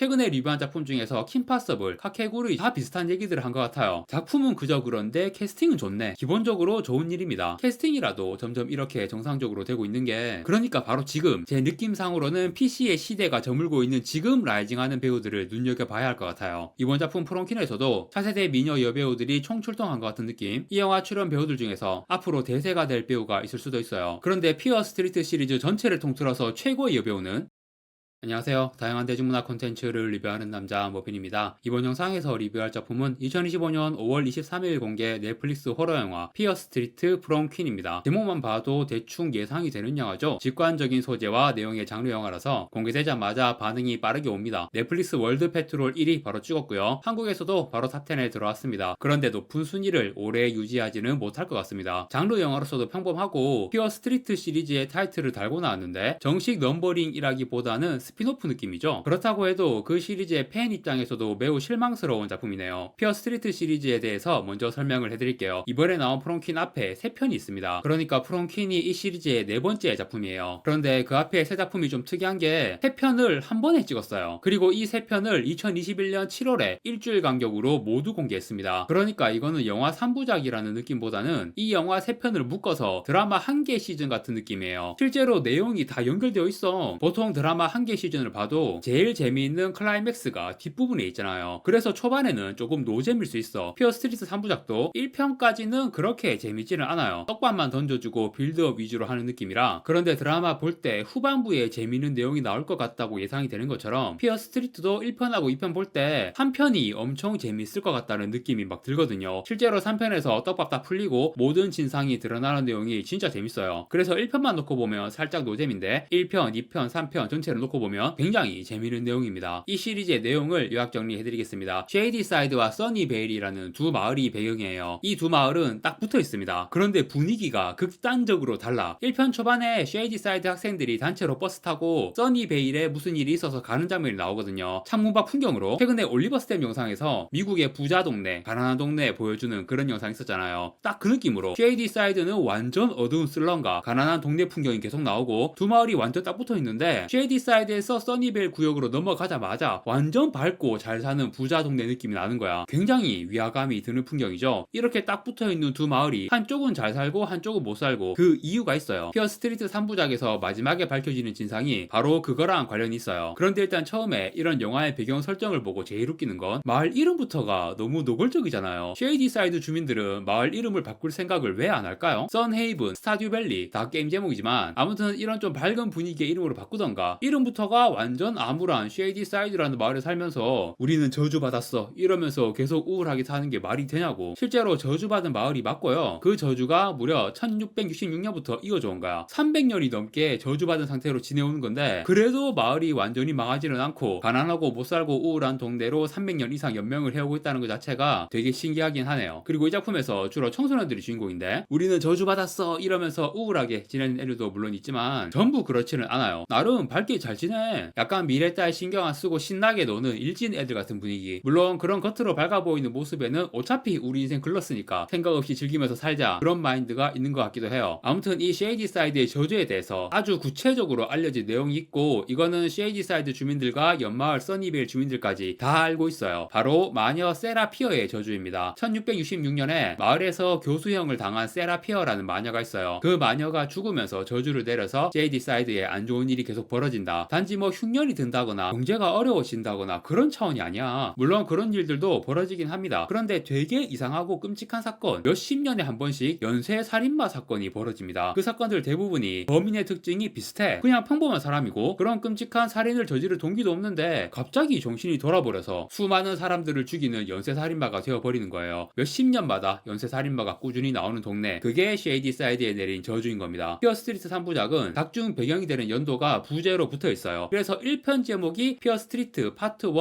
최근에 리뷰한 작품 중에서 킴파서블, 카케구리 다 비슷한 얘기들을 한 것 같아요. 작품은 그저 그런데 캐스팅은 좋네. 기본적으로 좋은 일입니다. 캐스팅이라도 점점 이렇게 정상적으로 되고 있는 게, 그러니까 바로 지금 제 느낌상으로는 PC의 시대가 저물고 있는 지금 라이징하는 배우들을 눈여겨봐야 할 것 같아요. 이번 작품 프롬킨에서도 차세대 미녀 여배우들이 총출동한 것 같은 느낌. 이 영화 출연 배우들 중에서 앞으로 대세가 될 배우가 있을 수도 있어요. 그런데 피어 스트리트 시리즈 전체를 통틀어서 최고의 여배우는? 안녕하세요. 다양한 대중문화 콘텐츠를 리뷰하는 남자 머핀입니다. 이번 영상에서 리뷰할 작품은 2025년 5월 23일 공개 넷플릭스 호러 영화 피어 스트리트 프롬 퀸입니다. 제목만 봐도 대충 예상이 되는 영화죠. 직관적인 소재와 내용의 장르 영화라서 공개되자마자 반응이 빠르게 옵니다. 넷플릭스 월드 페트롤 1위 바로 찍었고요. 한국에서도 바로 탑10에 들어왔습니다. 그런데 높은 순위를 오래 유지하지는 못할 것 같습니다. 장르 영화로서도 평범하고 피어 스트리트 시리즈의 타이틀을 달고 나왔는데 정식 넘버링이라기보다는 스피노프 느낌이죠. 그렇다고 해도 그 시리즈의 팬 입장에서도 매우 실망스러운 작품이네요. 피어 스트리트 시리즈에 대해서 먼저 설명을 해드릴게요. 이번에 나온 프롬퀸 앞에 3편이 있습니다. 그러니까 프롬퀸이 이 시리즈의 4번째 작품이에요. 그런데 그 앞에 3작품이 좀 특이한 게 3편을 한 번에 찍었어요. 그리고 이 3편을 2021년 7월에 일주일 간격으로 모두 공개했습니다. 그러니까 이거는 영화 3부작이라는 느낌보다는 이 영화 3편을 묶어서 드라마 1개 시즌 같은 느낌이에요. 실제로 내용이 다 연결되어 있어. 보통 드라마 1개 시즌을 봐도 제일 재미있는 클라이맥스가 뒷부분에 있잖아요. 그래서 초반에는 조금 노잼일 수 있어. 피어 스트리트 3부작도 1편까지는 그렇게 재밌지는 않아요. 떡밥만 던져주고 빌드업 위주로 하는 느낌이라. 그런데 드라마 볼 때 후반부에 재미있는 내용이 나올 것 같다고 예상이 되는 것처럼 피어 스트리트도 1편하고 2편 볼 때 3편이 엄청 재밌을 것 같다는 느낌이 막 들거든요. 실제로 3편에서 떡밥 다 풀리고 모든 진상이 드러나는 내용이 진짜 재밌어요. 그래서 1편만 놓고 보면 살짝 노잼인데 1편, 2편, 3편 전체를 놓고 보면 굉장히 재미있는 내용입니다. 이 시리즈의 내용을 요약 정리해드리겠습니다. 쉐이디사이드와 써니베일이라는 두 마을이 배경이에요. 이 두 마을은 딱 붙어 있습니다. 그런데 분위기가 극단적으로 달라. 1편 초반에 쉐이디사이드 학생들이 단체로 버스 타고 써니베일에 무슨 일이 있어서 가는 장면이 나오거든요. 창문 밖 풍경으로. 최근에 올리버 스텝 영상에서 미국의 부자 동네, 가난한 동네 보여주는 그런 영상 있었잖아요. 딱 그 느낌으로 쉐이디사이드는 완전 어두운 슬럼과 가난한 동네 풍경이 계속 나오고 두 마을이 완전 딱 붙어 있는데 쉐이디사이드에서 써니벨 구역으로 넘어가자마자 완전 밝고 잘 사는 부자 동네 느낌이 나는 거야. 굉장히 위화감이 드는 풍경이죠. 이렇게 딱 붙어있는 두 마을이 한쪽은 잘 살고 한쪽은 못 살고 그 이유가 있어요. 피어 스트리트 3부작에서 마지막에 밝혀지는 진상이 바로 그거랑 관련이 있어요. 그런데 일단 처음에 이런 영화의 배경 설정을 보고 제일 웃기는 건 마을 이름부터가 너무 노골적이잖아요. 쉐이디사이드 주민들은 마을 이름을 바꿀 생각을 왜 안 할까요? 선헤이븐, 스타듀밸리 다 게임 제목이지만 아무튼 이런 좀 밝은 분위기의 이름으로 바꾸던가. 이름부터가 완전 암울한 쉐이디사이드라는 마을에 살면서 우리는 저주받았어 이러면서 계속 우울하게 사는 게 말이 되냐고. 실제로 저주받은 마을이 맞고요. 그 저주가 무려 1666년부터 이어져 온 거야. 300년이 넘게 저주받은 상태로 지내오는 건데 그래도 마을이 완전히 망하지는 않고 가난하고 못 살고 우울한 동네로 300년 이상 연명을 해오고 있다는 것 자체가 되게 신기하긴 하네요. 그리고 이 작품에서 주로 청소년들이 주인공인데 우리는 저주받았어 이러면서 우울하게 지내는 애들도 물론 있지만 전부 그렇지는 않아요. 나름 밝게 잘 지내. 약간 미래 딸 신경 안 쓰고 신나게 노는 일진 애들 같은 분위기. 물론 그런 겉으로 밝아 보이는 모습에는 어차피 우리 인생 글렀으니까 생각 없이 즐기면서 살자 그런 마인드가 있는 것 같기도 해요. 아무튼 이 쉐이디사이드의 저주에 대해서 아주 구체적으로 알려진 내용이 있고 이거는 쉐이디사이드 주민들과 연마을 써니베일 주민들까지 다 알고 있어요. 바로 마녀 세라피어의 저주입니다. 1666년에 마을에서 교수형을 당한 세라피어라는 마녀가 있어요. 그 마녀가 죽으면서 저주를 내려서 쉐이디사이드에 안 좋은 일이 계속 벌어진다. 단지 뭐 흉년이 든다거나 경제가 어려워진다거나 그런 차원이 아니야. 물론 그런 일들도 벌어지긴 합니다. 그런데 되게 이상하고 끔찍한 사건, 몇십 년에 한 번씩 연쇄 살인마 사건이 벌어집니다. 그 사건들 대부분이 범인의 특징이 비슷해. 그냥 평범한 사람이고 그런 끔찍한 살인을 저지를 동기도 없는데 갑자기 정신이 돌아버려서 수많은 사람들을 죽이는 연쇄 살인마가 되어버리는 거예요. 몇십 년마다 연쇄 살인마가 꾸준히 나오는 동네, 그게 쉐이디사이드에 내린 저주인 겁니다. 피어 스트리트 3부작은 각중 배경이 되는 연도가 부제로 붙어 있어요. 그래서 1편 제목이 피어 스트리트 파트 1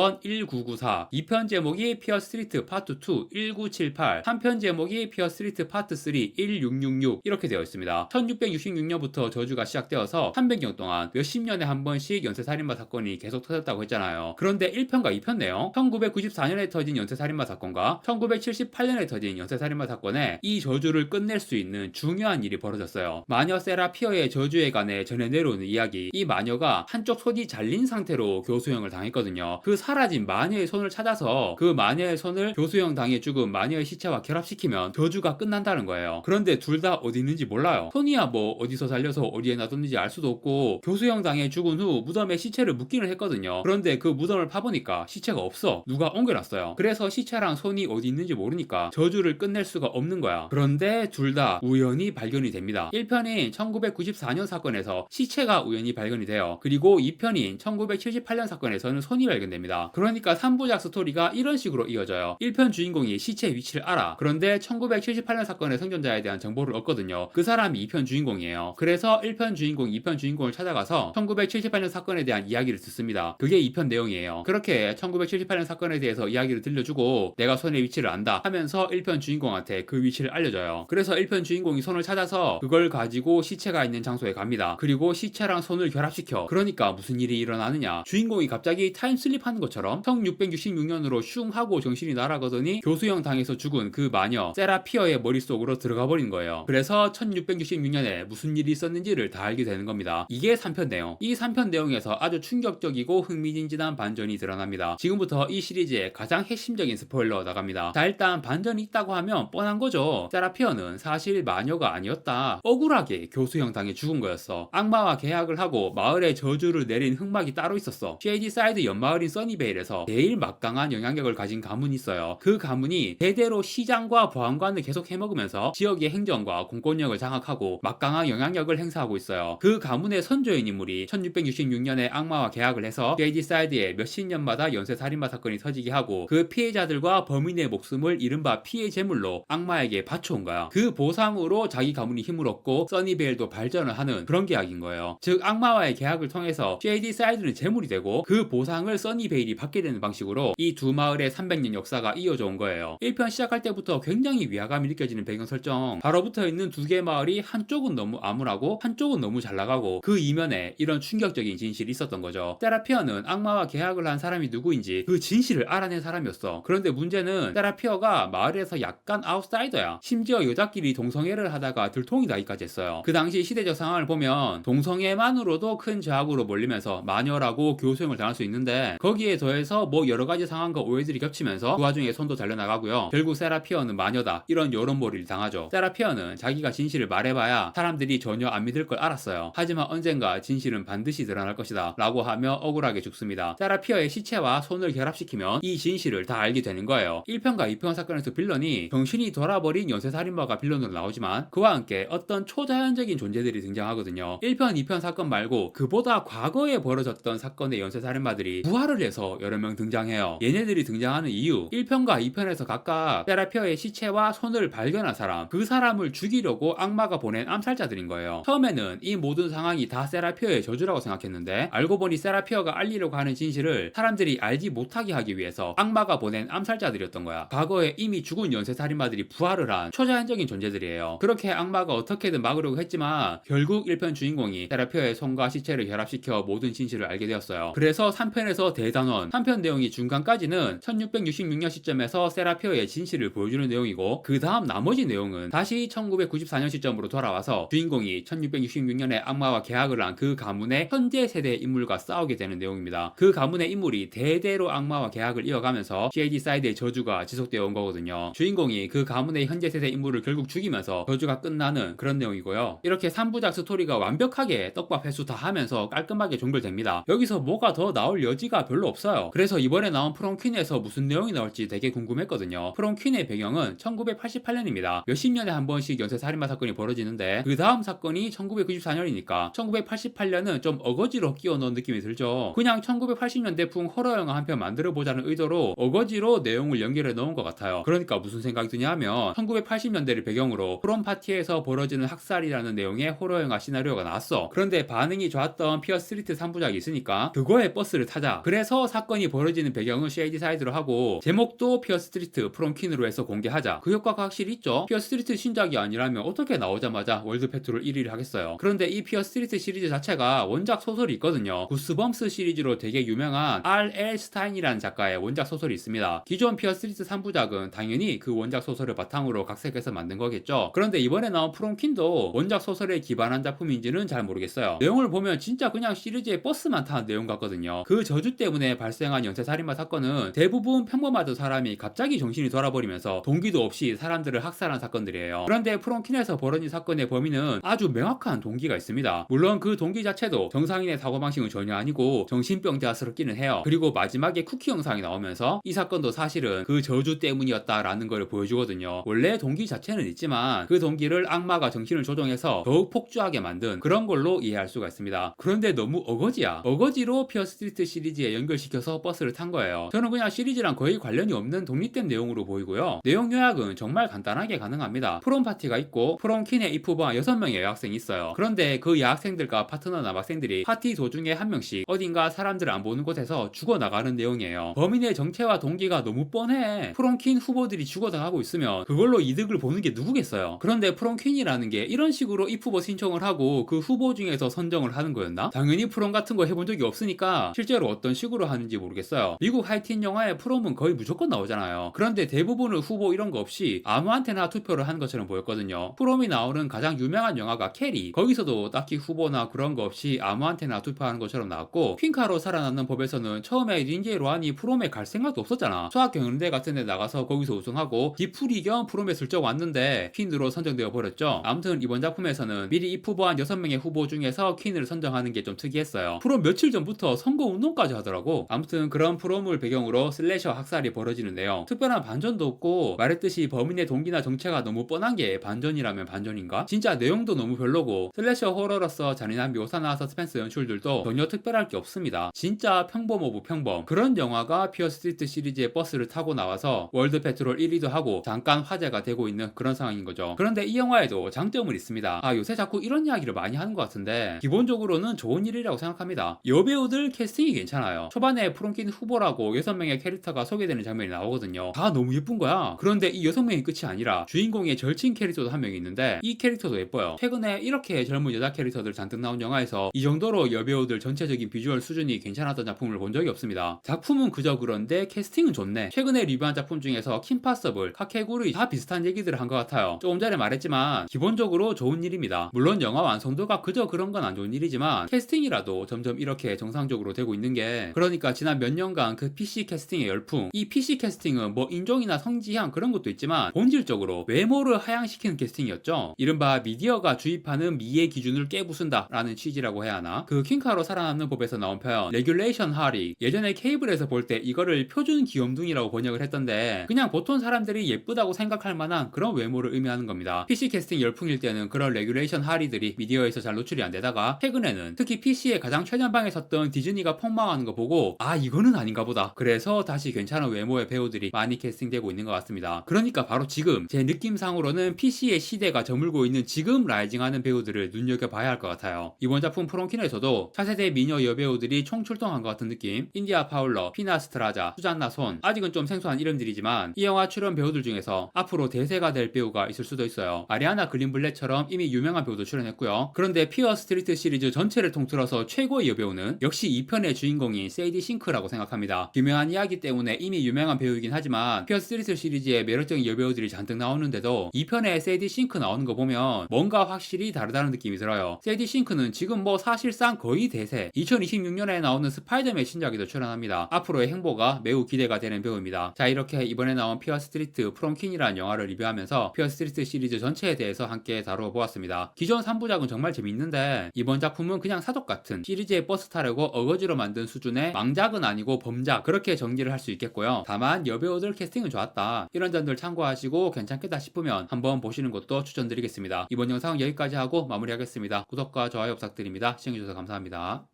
1994, 2편 제목이 피어 스트리트 파트 2 1978, 3편 제목이 피어 스트리트 파트 3 1666 이렇게 되어 있습니다. 1666년부터 저주가 시작되어서 300년 동안 몇십 년에 한 번씩 연쇄살인마 사건이 계속 터졌다고 했잖아요. 그런데 1편과 2편 내용, 1994년에 터진 연쇄살인마 사건과 1978년에 터진 연쇄살인마 사건에 이 저주를 끝낼 수 있는 중요한 일이 벌어졌어요. 마녀 세라피어의 저주에 관해 전해 내려오는 이야기. 이 마녀가 한쪽 손이 잘린 상태로 교수형을 당했거든요. 그 사라진 마녀의 손을 찾아서 그 마녀의 손을 교수형 당해 죽은 마녀의 시체와 결합시키면 저주가 끝난다는 거예요. 그런데 둘 다 어디 있는지 몰라요. 손이야 뭐 어디서 살려서 어디에 놔뒀는지 알 수도 없고, 교수형 당해 죽은 후 무덤에 시체를 묻기는 했거든요. 그런데 그 무덤을 파보니까 시체가 없어. 누가 옮겨놨어요. 그래서 시체랑 손이 어디 있는지 모르니까 저주를 끝낼 수가 없는 거야. 그런데 둘 다 우연히 발견이 됩니다. 1편인 1994년 사건에서 시체가 우연히 발견이 돼요. 그리고 2편인 1978년 사건에서는 손이 발견됩니다. 그러니까 3부작 스토리가 이런 식으로 이어져요. 1편 주인공이 시체의 위치를 알아. 그런데 1978년 사건의 생존자에 대한 정보를 얻거든요. 그 사람이 2편 주인공이에요. 그래서 1편 주인공, 2편 주인공을 찾아가서 1978년 사건에 대한 이야기를 듣습니다. 그게 2편 내용이에요. 그렇게 1978년 사건에 대해서 이야기를 들려주고 내가 손의 위치를 안다 하면서 1편 주인공한테 그 위치를 알려줘요. 그래서 1편 주인공이 손을 찾아서 그걸 가지고 시체가 있는 장소에 갑니다. 그리고 시체랑 손을 결합시켜. 그러니까 무슨 일이 일어나느냐, 주인공이 갑자기 타임슬립하는 것처럼 1666년으로 슝 하고 정신이 날아가더니 교수형 당해서 죽은 그 마녀 세라피어의 머릿속으로 들어가 버린 거예요. 그래서 1666년에 무슨 일이 있었는지를 다 알게 되는 겁니다. 이게 3편 내용. 이 3편 내용에서 아주 충격적이고 흥미진진한 반전이 드러납니다. 지금부터 이 시리즈의 가장 핵심적인 스포일러 나갑니다. 자, 일단 반전이 있다고 하면 뻔한 거죠. 세라피어는 사실 마녀가 아니었다. 억울하게 교수형 당해 죽은 거였어. 악마와 계약을 하고 마을에 저주를 내린 흑막이 따로 있었어. 쉐이디사이드 옆마을인 써니베일에서 제일 막강한 영향력을 가진 가문이 있어요. 그 가문이 대대로 시장과 보안관을 계속 해먹으면서 지역의 행정과 공권력을 장악하고 막강한 영향력을 행사하고 있어요. 그 가문의 선조인 인물이 1666년에 악마와 계약을 해서 쉐이디사이드에 몇십 년마다 연쇄살인마 사건이 터지게 하고 그 피해자들과 범인의 목숨을 이른바 피해 제물로 악마에게 바쳐온 거야. 그 보상으로 자기 가문이 힘을 얻고 써니베일도 발전을 하는 그런 계약인 거예요. 즉 악마와의 계약을 통해서 쉐이디사이드는 제물이 되고 그 보상을 써니베일이 받게 되는 방식으로 이 두 마을의 300년 역사가 이어져 온 거예요. 1편 시작할 때부터 굉장히 위화감이 느껴지는 배경 설정. 바로 붙어 있는 두 개의 마을이 한쪽은 너무 암울하고 한쪽은 너무 잘 나가고 그 이면에 이런 충격적인 진실이 있었던 거죠. 세라피어는 악마와 계약을 한 사람이 누구인지 그 진실을 알아낸 사람이었어. 그런데 문제는 세라피어가 마을에서 약간 아웃사이더야. 심지어 여자끼리 동성애를 하다가 들통이 나기까지 했어요. 그 당시 시대적 상황을 보면 동성애만으로도 큰 제약으로 몰리면서 마녀라고 교수형을 당할 수 있는데, 거기에 더해서 뭐 여러가지 상황과 오해들이 겹치면서 그 와중에 손도 잘려나가고요. 결국 세라피어는 마녀다 이런 여론몰이를 당하죠. 세라피어는 자기가 진실을 말해봐야 사람들이 전혀 안 믿을 걸 알았어요. 하지만 언젠가 진실은 반드시 드러날 것이다 라고 하며 억울하게 죽습니다. 세라피어의 시체와 손을 결합시키면 이 진실을 다 알게 되는 거예요. 1편과 2편 사건에서 빌런이 정신이 돌아버린 연쇄살인마가 빌런으로 나오지만 그와 함께 어떤 초자연적인 존재들이 등장하거든요. 1편, 2편 사건 말고 그보다 과거에 벌어졌던 사건의 연쇄살인마들이 부활을 해서 여러 명 등장해요. 얘네들이 등장하는 이유, 1편과 2편에서 각각 세라피어의 시체와 손을 발견한 사람, 그 사람을 죽이려고 악마가 보낸 암살자들인 거예요. 처음에는 이 모든 상황이 다 세라피어의 저주라고 생각했는데 알고 보니 세라피어가 알리려고 하는 진실을 사람들이 알지 못하게 하기 위해서 악마가 보낸 암살자들이었던 거야. 과거에 이미 죽은 연쇄살인마들이 부활을 한 초자연적인 존재들이에요. 그렇게 악마가 어떻게든 막으려고 했지만 결국 1편 주인공이 세라피어의 손과 시체를 결합시켜 모든 진실을 알게 되었어요. 그래서 3편에서 대단원, 3편 내용이 중간까지는 1666년 시점에서 세라피어의 진실을 보여주는 내용이고, 그 다음 나머지 내용은 다시 1994년 시점으로 돌아와서 주인공이 1666년에 악마와 계약을 한 그 가문의 현재 세대 인물과 싸우게 되는 내용입니다. 그 가문의 인물이 대대로 악마와 계약을 이어가면서 쉐이디사이드의 저주가 지속되어 온 거거든요. 주인공이 그 가문의 현재 세대 인물을 결국 죽이면서 저주가 끝나는 그런 내용이고요. 이렇게 3부작 스토리가 완벽하게 떡밥 회수 다 하면서 깔끔하게 종결됩니다. 여기서 뭐가 더 나올 여지가 별로 없어요. 그래서 이번에 나온 프롬퀸에서 무슨 내용이 나올지 되게 궁금했거든요. 프롬퀸의 배경은 1988년입니다. 몇십 년에 한 번씩 연쇄살인마 사건이 벌어지는데 그 다음 사건이 1994년이니까 1988년은 좀 어거지로 끼워 넣은 느낌이 들죠. 그냥 1980년대 풍 호러 영화 한 편 만들어보자는 의도로 어거지로 내용을 연결해 넣은 것 같아요. 그러니까 무슨 생각이 드냐 하면 1980년대를 배경으로 프롬 파티에서 벌어지는 학살이라는 내용의 호러 영화 시나리오가 나왔어. 그런데 반응이 좋았던 피어 스트리트 3부작이 있으니까 그거에 버스를 타자. 그래서 사건이 벌어지는 배경은 쉐이디사이드로 하고 제목도 피어 스트리트 프롬 퀸으로 해서 공개하자. 그 효과가 확실히 있죠. 피어 스트리트 신작이 아니라면 어떻게 나오자마자 월드 페트롤 1위를 하겠어요. 그런데 이 피어 스트리트 시리즈 자체가 원작 소설이 있거든요. 구스범스 시리즈로 되게 유명한 R.L. 스타인이라는 작가의 원작 소설이 있습니다. 기존 피어 스트리트 3부작은 당연히 그 원작 소설을 바탕으로 각색해서 만든 거겠죠. 그런데 이번에 나온 프롬 퀸도 원작 소설에 기반한 작품인지는 잘 모르겠어요. 내용을 보면 진짜 그냥 시리즈의 버스만 타는 내용 같거든요. 그 저주 때문에 발생한 연쇄살인마 사건은 대부분 평범하던 사람이 갑자기 정신이 돌아버리면서 동기도 없이 사람들을 학살한 사건들이에요. 그런데 프롬킨에서 벌어진 사건의 범인은 아주 명확한 동기가 있습니다. 물론 그 동기 자체도 정상인의 사고방식은 전혀 아니고 정신병자스럽기는 해요. 그리고 마지막에 쿠키 영상이 나오면서 이 사건도 사실은 그 저주 때문이었다라는 걸 보여주거든요. 원래 동기 자체는 있지만 그 동기를 악마가 정신을 조종해서 더욱 폭주하게 만든 그런 걸로 이해할 수가 있습니다. 그런데 너무 어거지야. 어거지로 피어 스트리트 시리즈에 연결시켜서 버스를 탄 거예요. 저는 그냥 시리즈랑 거의 관련이 없는 독립된 내용으로 보이고요. 내용 요약은 정말 간단하게 가능합니다. 프롬 파티가 있고 프롬킨의 이프와 6명의 여학생이 있어요. 그런데 그 여학생들과 파트너 남학생들이 파티 도중에 한 명씩 어딘가 사람들 안 보는 곳에서 죽어나가는 내용이에요. 범인의 정체와 동기가 너무 뻔해. 프롬킨 후보들이 죽어나가고 있으면 그걸로 이득을 보는 게 누구겠어요. 그런데 프롬킨이라는 게 이런 식으로 이프버 신청을 하고 그 후보 중에서 선정을 하는 거였나? 당연히 프롬 같은 거 해본 적이 없으니까 실제로 어떤 식으로 하는지 모르겠어요. 미국 하이틴 영화에 프롬은 거의 무조건 나오잖아요. 그런데 대부분은 후보 이런 거 없이 아무한테나 투표를 하는 것처럼 보였거든요. 프롬이 나오는 가장 유명한 영화가 캐리. 거기서도 딱히 후보나 그런 거 없이 아무한테나 투표하는 것처럼 나왔고, 퀸카로 살아남는 법에서는 처음에 린제이 로한이 프롬에 갈 생각도 없었잖아. 수학경연대 같은 데 나가서 거기서 우승하고 디프리 겸 프롬에 슬쩍 왔는데 퀸으로 선정되어 버렸죠. 아무튼 이번 작품에서는 미리 입후보한 6명의 후보 중에서 퀸을 선정하는 게 좀 특이했어요. 프롬 며칠 전부터 선거운동까지 하더라고. 아무튼 그런 프롬을 배경으로 슬래셔 학살이 벌어지는데요. 특별한 반전도 없고, 말했듯이 범인의 동기나 정체가 너무 뻔한 게 반전이라면 반전인가? 진짜 내용도 너무 별로고, 슬래셔 호러로서 잔인한 묘사나 서스펜스 연출들도 전혀 특별할 게 없습니다. 진짜 평범 오브 평범. 그런 영화가 피어 스트리트 시리즈의 버스를 타고 나와서 월드 페트롤 1위도 하고 잠깐 화제가 되고 있는 그런 상황인 거죠. 그런데 이 영화에도 장점은 있습니다. 요새 자꾸 이런 이야기를 많이 하는 것 같은데 기본적으로는 좋은 일이라고 생각합니다. 여배우들 캐스팅이 괜찮아요. 초반에 프롬킨 후보라고 6명의 캐릭터가 소개되는 장면이 나오거든요. 다 너무 예쁜 거야. 그런데 이 6명이 끝이 아니라 주인공의 절친 캐릭터도 한 명 있는데 이 캐릭터도 예뻐요. 최근에 이렇게 젊은 여자 캐릭터들 잔뜩 나온 영화에서 이 정도로 여배우들 전체적인 비주얼 수준이 괜찮았던 작품을 본 적이 없습니다. 작품은 그저 그런데 캐스팅은 좋네. 최근에 리뷰한 작품 중에서 킴파서블, 카케구르 다 비슷한 얘기들을 한 것 같아요. 조금 전에 말했지만 기본적으로 좋은 일입니다. 물론 영화 완성도가 그저 그런 건 안 좋은 일이지만 캐스팅이라도 점점 이렇게 정상적으로 되고 있는 게, 그러니까 지난 몇 년간 그 PC 캐스팅의 열풍, 이 PC 캐스팅은 뭐 인종이나 성지향 그런 것도 있지만 본질적으로 외모를 하향시키는 캐스팅이었죠. 이른바 미디어가 주입하는 미의 기준을 깨부순다 라는 취지라고 해야 하나? 그 퀸카로 살아남는 법에서 나온 표현 레귤레이션 하리, 예전에 케이블에서 볼 때 이거를 표준 귀염둥이라고 번역을 했던데 그냥 보통 사람들이 예쁘다고 생각할 만한 그런 외모를 의미하는 겁니다. PC 캐스팅 열풍일 때는 그런 레귤레이션 하리들이 미디어에서 잘 노출이 안 되다가 최근에는 특히 PC의 가장 최전방에 섰던 디즈니가 폭망하는 거 보고 이거는 아닌가 보다. 그래서 다시 괜찮은 외모의 배우들이 많이 캐스팅되고 있는 것 같습니다. 그러니까 바로 지금 제 느낌상으로는 PC의 시대가 저물고 있는 지금 라이징하는 배우들을 눈여겨봐야 할 것 같아요. 이번 작품 프롬킨에서도 차세대 미녀 여배우들이 총출동한 것 같은 느낌. 인디아 파울러, 피나 스트라자, 수잔나 손, 아직은 좀 생소한 이름들이지만 이 영화 출연 배우들 중에서 앞으로 대세가 될 배우가 있을 수도 있어요. 아리아나 글린블렛처럼 이미 유명한 배우도 출연했고요. 그런데 피어 스트리트 시리즈 전체를 통틀어서 최고의 여배우는 역시 2편의 주인공인 세이디 싱크라고 생각합니다. 기묘한 이야기 때문에 이미 유명한 배우이긴 하지만 피어 스트리트 시리즈에 매력적인 여배우들이 잔뜩 나오는데도 2편에 세이디 싱크 나오는 거 보면 뭔가 확실히 다르다는 느낌이 들어요. 세이디 싱크는 지금 뭐 사실상 거의 대세, 2026년에 나오는 스파이더맨 신작에도 출연합니다. 앞으로의 행보가 매우 기대가 되는 배우입니다. 자, 이렇게 이번에 나온 피어 스트리트 프롬킨이라는 영화를 리뷰하면서 피어 스트리트 시리즈 전체에 대해서 함께 다루어 보았습니다. 기존 3부작은 정말 재밌는데 이번 작품은 그냥 사족 같은 시리즈의 버스 타려고 어거지로 만든 수준의 망작은 아니고 범작, 그렇게 정리를 할 수 있겠고요. 다만 여배우들 캐스팅은 좋았다, 이런 점들 참고하시고 괜찮겠다 싶으면 한번 보시는 것도 추천드리겠습니다. 이번 영상은 여기까지 하고 마무리하겠습니다. 구독과 좋아요 부탁드립니다. 시청해주셔서 감사합니다.